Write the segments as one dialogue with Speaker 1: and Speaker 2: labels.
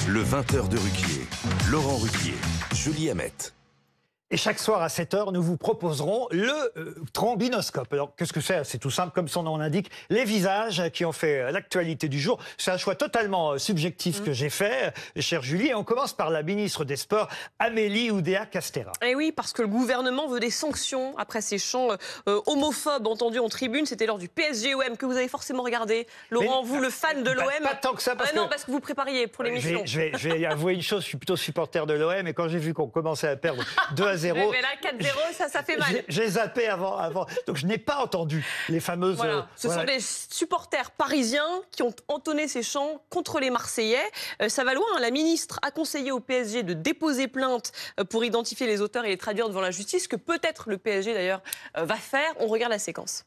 Speaker 1: Le 20h de Ruquier. Laurent Ruquier, Julie Hamet.
Speaker 2: Et chaque soir à 7h, nous vous proposerons le trombinoscope. Alors, qu'est-ce que c'est? C'est tout simple, comme son nom l'indique. Les visages qui ont fait l'actualité du jour. C'est un choix totalement subjectif que j'ai fait, chère Julie. Et on commence par la ministre des Sports, Amélie Oudéa-Castéra.
Speaker 3: Et oui, parce que le gouvernement veut des sanctions après ces chants homophobes entendus en tribune. C'était lors du PSG-OM que vous avez forcément regardé. Laurent, vous, le fan de l'OM.
Speaker 2: Pas tant que ça, parce
Speaker 3: non, parce que vous prépariez pour l'émission.
Speaker 2: Je vais avouer une chose, je suis plutôt supporter de l'OM. Et quand j'ai vu qu'on commençait à perdre 2-0...
Speaker 3: Mais là, 4-0, ça fait mal.
Speaker 2: J'ai zappé avant. Donc, je n'ai pas entendu les fameuses...
Speaker 3: Voilà. Ce sont des supporters parisiens qui ont entonné ces chants contre les Marseillais. Ça va loin. La ministre a conseillé au PSG de déposer plainte pour identifier les auteurs et les traduire devant la justice, que peut-être le PSG, d'ailleurs, va faire. On regarde la séquence.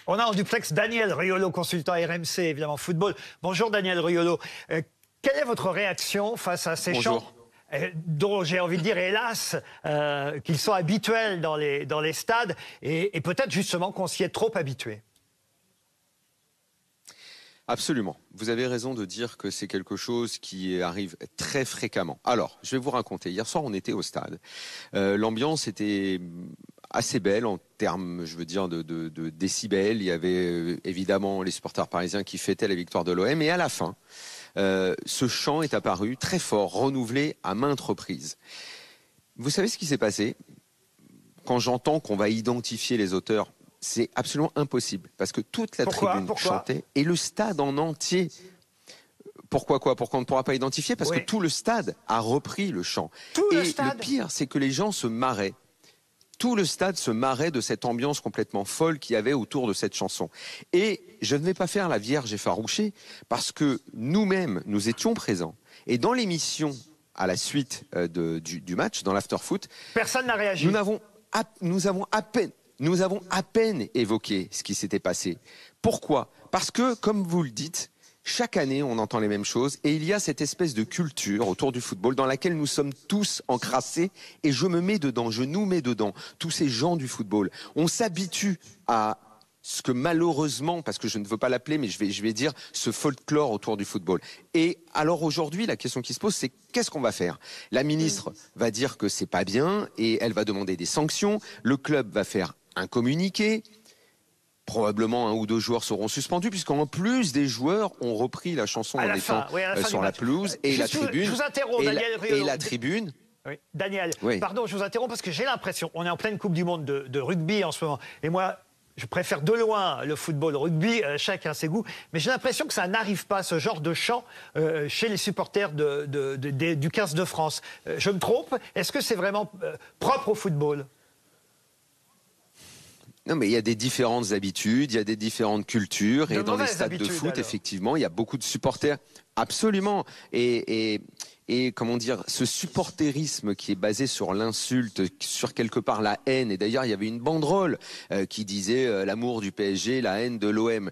Speaker 2: On a en duplex Daniel Riolo, consultant RMC, évidemment football. Bonjour Daniel Riolo. Quelle est votre réaction face à ces chants dont j'ai envie de dire, hélas, qu'ils sont habituels dans les stades et peut-être justement qu'on s'y est trop habitué?
Speaker 4: Absolument. Vous avez raison de dire que c'est quelque chose qui arrive très fréquemment. Alors, je vais vous raconter. Hier soir, on était au stade. L'ambiance était assez belle en termes, je veux dire, de décibels. Il y avait évidemment les supporters parisiens qui fêtaient la victoire de l'OM. Et à la fin, ce chant est apparu très fort, renouvelé à maintes reprises. Vous savez ce qui s'est passé? Quand j'entends qu'on va identifier les auteurs, c'est absolument impossible, parce que toute la tribune chantait, et le stade en entier. Pourquoi on ne pourra pas identifier? Parce que tout le stade a repris le chant. Le pire, c'est que les gens se marraient. Tout le stade se marrait de cette ambiance complètement folle qu'il y avait autour de cette chanson. Et je ne vais pas faire la Vierge effarouchée, parce que nous-mêmes, nous étions présents. Et dans l'émission, à la suite du match, dans l'after-foot,
Speaker 2: personne n'a réagi.
Speaker 4: Nous avons à peine évoqué ce qui s'était passé. Pourquoi? Parce que, comme vous le dites, chaque année, on entend les mêmes choses et il y a cette espèce de culture autour du football dans laquelle nous sommes tous encrassés, et je me mets dedans, je nous mets dedans, tous ces gens du football. On s'habitue à ce que malheureusement, parce que je ne veux pas l'appeler, mais je vais dire ce folklore autour du football. Et alors aujourd'hui, la question qui se pose, c'est qu'est-ce qu'on va faire? La ministre va dire que c'est pas bien et elle va demander des sanctions. Le club va faire un communiqué. Probablement 1 ou 2 joueurs seront suspendus, puisqu'en plus des joueurs ont repris la chanson en étant sur la pelouse et la tribune.
Speaker 2: Je vous interromps, Daniel Riolo.
Speaker 4: Et la tribune.
Speaker 2: Oui. Daniel, pardon, je vous interromps parce que j'ai l'impression, on est en pleine Coupe du Monde de rugby en ce moment, et moi, je préfère de loin le football, le rugby, chacun ses goûts, mais j'ai l'impression que ça n'arrive pas, ce genre de chant, chez les supporters du 15 de France. Je me trompe? Est-ce que c'est vraiment propre au football?
Speaker 4: Non, mais il y a des différentes habitudes, il y a des différentes cultures, et dans les stades de foot,
Speaker 2: alors,
Speaker 4: effectivement, il y a beaucoup de supporters. Absolument. Et comment dire, ce supporterisme qui est basé sur l'insulte, sur quelque part la haine, et d'ailleurs il y avait une banderole qui disait l'amour du PSG, la haine de l'OM.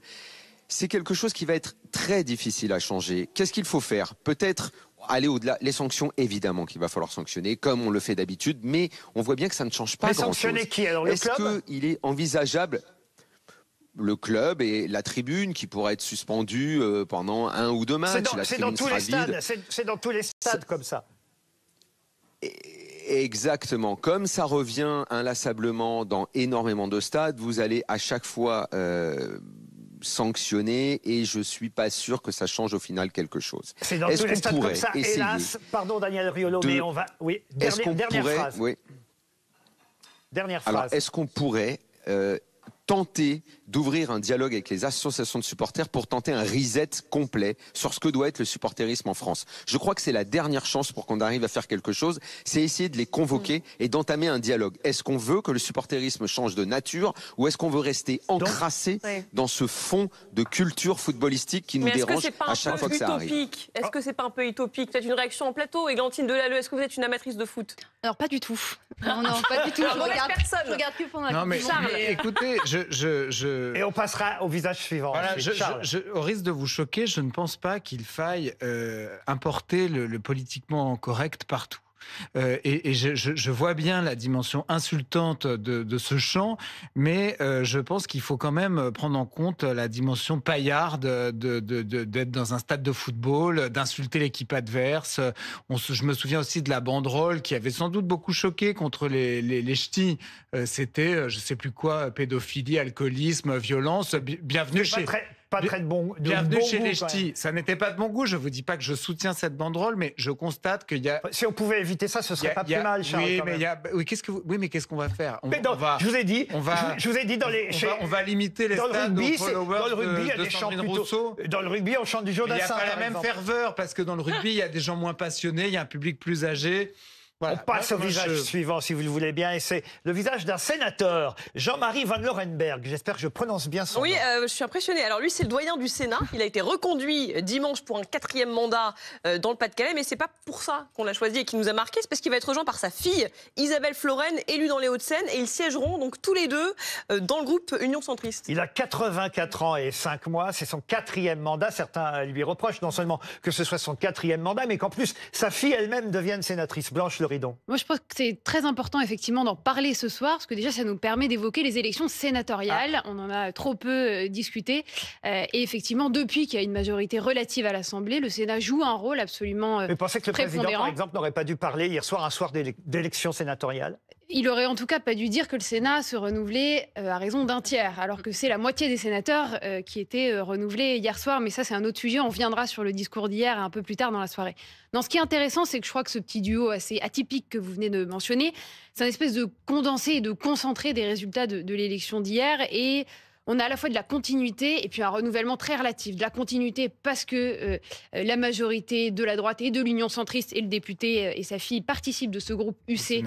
Speaker 4: C'est quelque chose qui va être très difficile à changer. Qu'est-ce qu'il faut faire? Peut-être aller au-delà. Les sanctions, évidemment qu'il va falloir sanctionner, comme on le fait d'habitude, mais on voit bien que ça ne change pas grand-chose.
Speaker 2: Sanctionner qui alors?
Speaker 4: Est-ce qu'il est envisageable, le club et la tribune, qui pourrait être suspendue pendant 1 ou 2 matchs?
Speaker 2: C'est dans tous les stades, c'est dans tous les stades comme ça.
Speaker 4: Exactement. Comme ça revient inlassablement dans énormément de stades, vous allez à chaque fois sanctionner, et je suis pas sûr que ça change au final quelque chose.
Speaker 2: C'est dans tous les stades comme ça, hélas. Pardon Daniel Riolo, mais on va... Oui, dernière phrase.
Speaker 4: Oui.
Speaker 2: Dernière phrase.
Speaker 4: Alors, est-ce qu'on pourrait tenter d'ouvrir un dialogue avec les associations de supporters pour tenter un reset complet sur ce que doit être le supporterisme en France? Je crois que c'est la dernière chance pour qu'on arrive à faire quelque chose, c'est essayer de les convoquer et d'entamer un dialogue. Est-ce qu'on veut que le supporterisme change de nature, ou est-ce qu'on veut rester encrassé dans ce fond de culture footballistique qui nous dérange à chaque fois que ça arrive?
Speaker 3: Est-ce que c'est pas un peu utopique? Peut-être une réaction en plateau. Églantine Delalleux, est-ce que vous êtes une amatrice de foot?
Speaker 5: Alors pas du tout. Non, pas du tout. Je regarde que pendant la Coupe du Monde.
Speaker 6: Écoutez,
Speaker 2: Et on passera au visage suivant.
Speaker 6: Voilà, au risque de vous choquer, je ne pense pas qu'il faille importer le politiquement correct partout. Et je vois bien la dimension insultante de ce chant, mais je pense qu'il faut quand même prendre en compte la dimension paillarde d'être dans un stade de football, d'insulter l'équipe adverse. Je me souviens aussi de la banderole qui avait sans doute beaucoup choqué contre les ch'tis. C'était, je sais plus quoi, pédophilie, alcoolisme, violence. Bienvenue chez... Bienvenue chez les ch'tis. Ça n'était pas de bon goût. Je vous dis pas que je soutiens cette banderole, mais je constate qu'il y a.
Speaker 2: Si on pouvait éviter ça, ce serait pas plus mal, Charles.
Speaker 6: Oui, mais qu'est-ce qu'on va faire?
Speaker 2: Je vous ai dit. Je vous ai dit
Speaker 6: on va limiter les stades
Speaker 2: dans le rugby, il y a des chants plutôt. Dans le rugby, on chante du Joe Dassin.
Speaker 6: Il n'y a pas la même ferveur parce que dans le rugby, il y a des gens moins passionnés, il y a un public plus âgé. Voilà.
Speaker 2: On passe au visage suivant, si vous le voulez bien, et c'est le visage d'un sénateur, Jean-Marie Van Lorenberg. J'espère que je prononce bien son nom.
Speaker 3: Oui, je suis impressionnée. Alors lui, c'est le doyen du Sénat. Il a été reconduit dimanche pour un 4e mandat dans le Pas-de-Calais, mais c'est pas pour ça qu'on l'a choisi et qui nous a marqué. C'est parce qu'il va être rejoint par sa fille, Isabelle Florennes, élue dans les Hauts-de-Seine, et ils siégeront donc tous les deux dans le groupe Union Centriste.
Speaker 2: Il a 84 ans et 5 mois, c'est son 4e mandat. Certains lui reprochent non seulement que ce soit son 4e mandat, mais qu'en plus, sa fille elle-même devienne sénatrice. Blanche Le Ridon.
Speaker 5: Moi, je pense que c'est très important, effectivement, d'en parler ce soir, parce que déjà, ça nous permet d'évoquer les élections sénatoriales. On en a trop peu discuté. Et effectivement, depuis qu'il y a une majorité relative à l'Assemblée, le Sénat joue un rôle absolument prépondérant.
Speaker 2: Vous pensez que le président, par exemple, n'aurait pas dû parler hier soir, un soir d'élection sénatoriale?
Speaker 5: Il aurait en tout cas pas dû dire que le Sénat se renouvelait à raison d'un tiers, alors que c'est la moitié des sénateurs qui étaient renouvelés hier soir. Mais ça, c'est un autre sujet. On reviendra sur le discours d'hier un peu plus tard dans la soirée. Non, ce qui est intéressant, c'est que je crois que ce petit duo assez atypique que vous venez de mentionner, c'est un espèce de condensé et de concentré des résultats de l'élection d'hier. Et on a à la fois de la continuité et puis un renouvellement très relatif. De la continuité parce que la majorité de la droite et de l'Union centriste et le député et sa fille participent de ce groupe UC,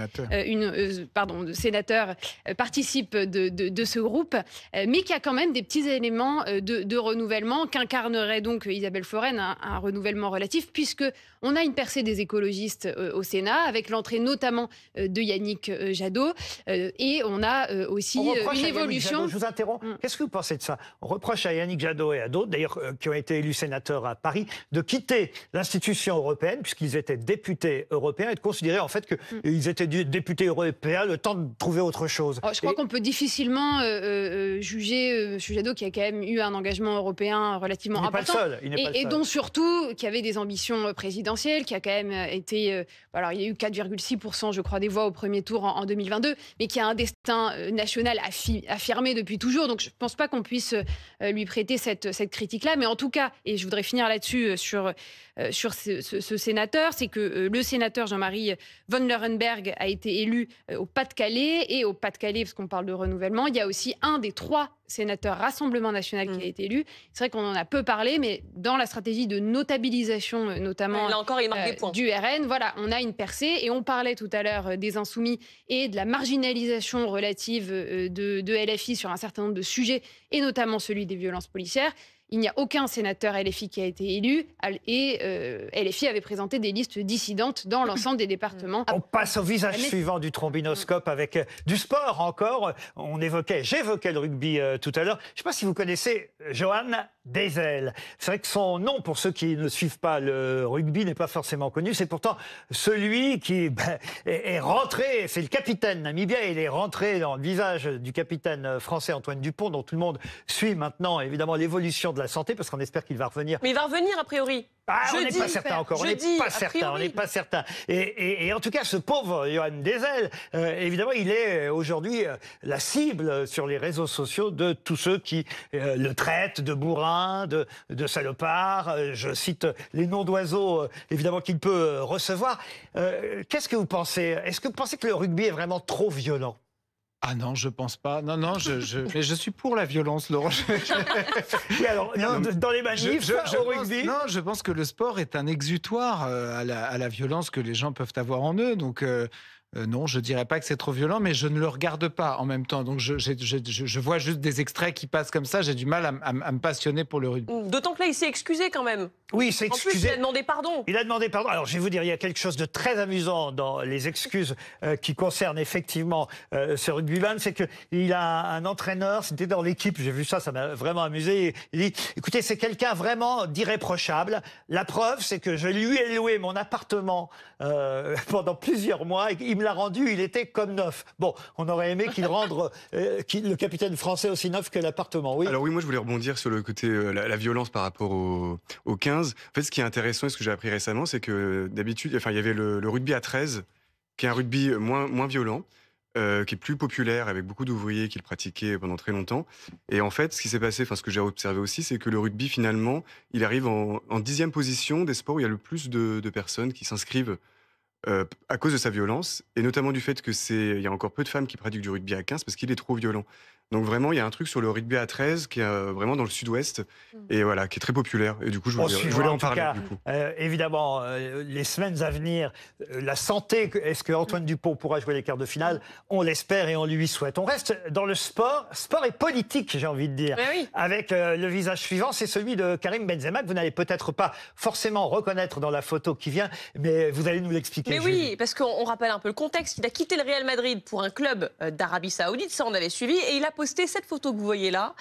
Speaker 5: sénateur participe de ce groupe, mais qui a quand même des petits éléments de renouvellement qu'incarnerait donc Isabelle Florennes, un renouvellement relatif, puisque on a une percée des écologistes au Sénat, avec l'entrée notamment de Yannick Jadot, et on a aussi une évolution.
Speaker 2: Je vous interromps. Qu'est-ce que vous pensez de ça? On reproche à Yannick Jadot et à d'autres, d'ailleurs, qui ont été élus sénateurs à Paris, de quitter l'institution européenne, puisqu'ils étaient députés européens, et de considérer en fait qu'ils étaient députés européens le temps de trouver autre chose.
Speaker 5: Je crois qu'on peut difficilement juger M. Jadot, qui a quand même eu un engagement européen relativement important.
Speaker 2: Il n'est pas le seul.
Speaker 5: Et dont surtout, qui avait des ambitions présidentielles, qui a quand même été... alors, il y a eu 4,6%, je crois, des voix au premier tour en 2022, mais qui a un destin national affirmé depuis toujours. Donc, je ne pense pas qu'on puisse lui prêter cette critique-là. Mais en tout cas, et je voudrais finir là-dessus sur ce sénateur, c'est que le sénateur Jean-Marie Van Lorenberg a été élu au Pas-de-Calais. Et au Pas-de-Calais, parce qu'on parle de renouvellement, il y a aussi un des 3 sénateur Rassemblement National qui a été élu. C'est vrai qu'on en a peu parlé, mais dans la stratégie de notabilisation, notamment
Speaker 3: là encore, il marque des points.
Speaker 5: Du RN, voilà, on a une percée. Et on parlait tout à l'heure des Insoumis et de la marginalisation relative de LFI sur un certain nombre de sujets, et notamment celui des violences policières. Il n'y a aucun sénateur LFI qui a été élu et LFI avait présenté des listes dissidentes dans l'ensemble des départements.
Speaker 2: On passe au visage suivant du trombinoscope avec du sport encore. J'évoquais le rugby tout à l'heure. Je ne sais pas si vous connaissez Johan Dezel. C'est vrai que son nom, pour ceux qui ne suivent pas le rugby, n'est pas forcément connu. C'est pourtant celui qui est rentré, c'est le capitaine namibien, il est rentré dans le visage du capitaine français Antoine Dupont, dont tout le monde suit maintenant évidemment l'évolution de la santé, parce qu'on espère qu'il va revenir.
Speaker 3: Mais il va revenir a priori.
Speaker 2: On n'est pas certain encore, on n'est pas certain. Et en tout cas, ce pauvre Johan Dezel, évidemment, il est aujourd'hui la cible sur les réseaux sociaux de tous ceux qui le traitent de bourrin, de salopard. Je cite les noms d'oiseaux, évidemment, qu'il peut recevoir. Qu'est-ce que vous pensez? Est-ce que vous pensez que le rugby est vraiment trop violent?
Speaker 6: Ah non, je pense pas. Non, mais je suis pour la violence, Laurent.
Speaker 2: Oui, alors, dans les manifs, au rugby...
Speaker 6: Non, je pense que le sport est un exutoire à la violence que les gens peuvent avoir en eux. Donc, non, je dirais pas que c'est trop violent, mais je ne le regarde pas en même temps. Donc, je vois juste des extraits qui passent comme ça. J'ai du mal à me passionner pour le rugby.
Speaker 3: D'autant que là, il s'est excusé quand même.
Speaker 2: Oui, c'est
Speaker 3: En plus, il
Speaker 2: excusé.
Speaker 3: a demandé pardon.
Speaker 2: Il a demandé pardon. Alors, je vais vous dire, il y a quelque chose de très amusant dans les excuses qui concernent effectivement ce rugbyman. C'est qu'il a un entraîneur, c'était dans l'équipe, j'ai vu ça, ça m'a vraiment amusé. Il dit, écoutez, c'est quelqu'un vraiment d'irréprochable. La preuve, c'est que je lui ai loué mon appartement pendant plusieurs mois et il me l'a rendu, il était comme neuf. Bon, on aurait aimé qu'il rende le capitaine français aussi neuf que l'appartement. Oui.
Speaker 7: Alors oui, moi je voulais rebondir sur le côté la violence par rapport au 15. En fait, ce qui est intéressant et ce que j'ai appris récemment, c'est que d'habitude, enfin, il y avait le rugby à 13, qui est un rugby moins violent, qui est plus populaire, avec beaucoup d'ouvriers qui le pratiquaient pendant très longtemps. Et en fait, ce qui s'est passé, enfin ce que j'ai observé aussi, c'est que le rugby, finalement, il arrive en 10e position des sports où il y a le plus de personnes qui s'inscrivent à cause de sa violence, et notamment du fait il y a encore peu de femmes qui pratiquent du rugby à 15 parce qu'il est trop violent. Donc vraiment, il y a un truc sur le rugby à 13 qui est vraiment dans le sud-ouest et voilà, qui est très populaire. Et du coup, je voulais en parler. Du coup.
Speaker 2: Évidemment, les semaines à venir, la santé, est-ce que Antoine Dupont pourra jouer les quarts de finale? On l'espère et on lui souhaite. On reste dans le sport et politique, j'ai envie de dire,
Speaker 3: oui.
Speaker 2: avec le visage suivant, c'est celui de Karim Benzema, que vous n'allez peut-être pas forcément reconnaître dans la photo qui vient, mais vous allez nous l'expliquer.
Speaker 3: Mais oui, parce qu'on rappelle un peu le contexte. Il a quitté le Real Madrid pour un club d'Arabie Saoudite, ça on avait suivi, et il a posté cette photo que vous voyez là,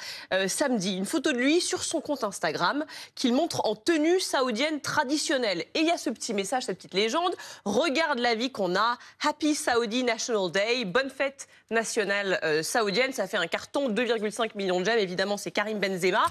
Speaker 3: samedi, une photo de lui sur son compte Instagram qu'il montre en tenue saoudienne traditionnelle. Et il y a ce petit message, cette petite légende, regarde la vie qu'on a, Happy Saudi National Day, bonne fête nationale saoudienne, ça fait un carton, 2,5 millions de j'aime, évidemment c'est Karim Benzema.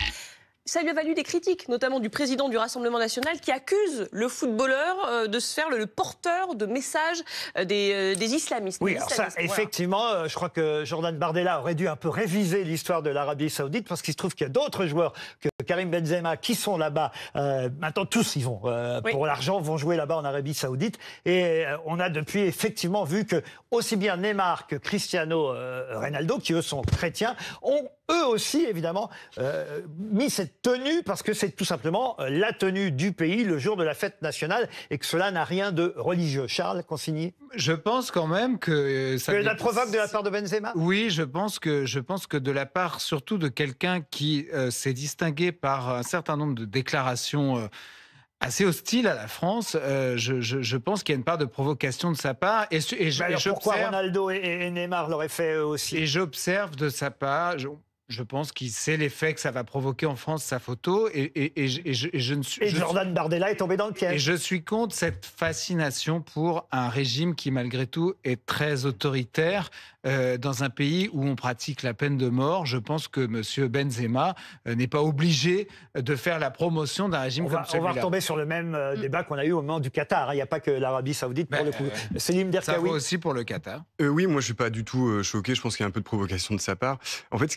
Speaker 3: Ça lui a valu des critiques, notamment du président du Rassemblement national, qui accuse le footballeur de se faire le porteur de messages des islamistes.
Speaker 2: Oui, alors ça, effectivement, je crois que Jordan Bardella aurait dû un peu réviser l'histoire de l'Arabie Saoudite, parce qu'il se trouve qu'il y a d'autres joueurs que Karim Benzema qui sont là-bas. Maintenant, tous, ils vont, pour l'argent, vont jouer là-bas en Arabie Saoudite. Et on a depuis, effectivement, vu que aussi bien Neymar que Cristiano Ronaldo, qui eux sont chrétiens, ont eux aussi, évidemment, mis cette tenue, parce que c'est tout simplement la tenue du pays le jour de la fête nationale, et que cela n'a rien de religieux. Charles Consigny?
Speaker 6: Je pense quand même que ça...
Speaker 2: la provoque de la part de Benzema?
Speaker 6: Oui, je pense que de la part surtout de quelqu'un qui s'est distingué par un certain nombre de déclarations assez hostile à la France, je pense qu'il y a une part de provocation de sa part.
Speaker 2: Pourquoi Ronaldo et Neymar l'auraient fait eux aussi?
Speaker 6: Et j'observe de sa part... Je pense qu'il sait l'effet que ça va provoquer en France, sa photo,
Speaker 2: Jordan Bardella est tombé dans le piège.
Speaker 6: Et je suis contre cette fascination pour un régime qui, malgré tout, est très autoritaire dans un pays où on pratique la peine de mort. Je pense que M. Benzema n'est pas obligé de faire la promotion d'un régime comme celui-là.
Speaker 2: On va retomber sur le même débat qu'on a eu au moment du Qatar. Il n'y a pas que l'Arabie Saoudite pour le coup. Selim Derkaoui.
Speaker 6: Ça vaut aussi pour le Qatar.
Speaker 7: Oui, moi je suis pas du tout choqué. Je pense qu'il y a un peu de provocation de sa part. En fait,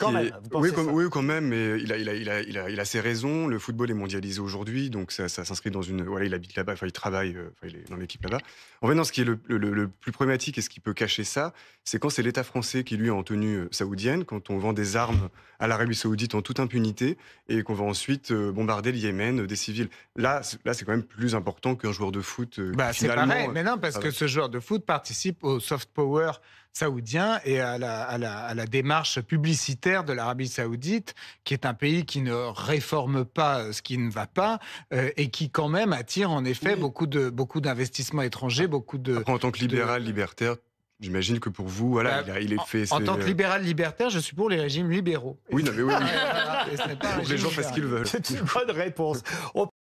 Speaker 7: oui, quand même, mais il a ses raisons. Le football est mondialisé aujourd'hui, donc ça s'inscrit dans une. Voilà, il habite là-bas, il travaille, il est dans l'équipe là-bas. En fait, non, ce qui est le plus problématique et ce qui peut cacher ça, c'est quand c'est l'État français qui lui est en tenue saoudienne, quand on vend des armes à l'Arabie Saoudite en toute impunité et qu'on va ensuite bombarder le Yémen, des civils. Là, c'est quand même plus important qu'un joueur de foot.
Speaker 6: C'est pareil, mais non, parce que ce joueur de foot participe au soft power saoudien et à la démarche publicitaire de l'Arabie Saoudite, qui est un pays qui ne réforme pas ce qui ne va pas et qui quand même attire en effet beaucoup d'investissements étrangers,
Speaker 7: Après, en tant que libéral, libertaire, j'imagine que pour vous, voilà, il est fait...
Speaker 6: En tant que libéral libertaire, je suis pour les régimes libéraux.
Speaker 7: Oui, non, mais oui.
Speaker 6: Pour
Speaker 7: que les gens fassent ce qu'ils veulent.
Speaker 2: C'est une bonne réponse.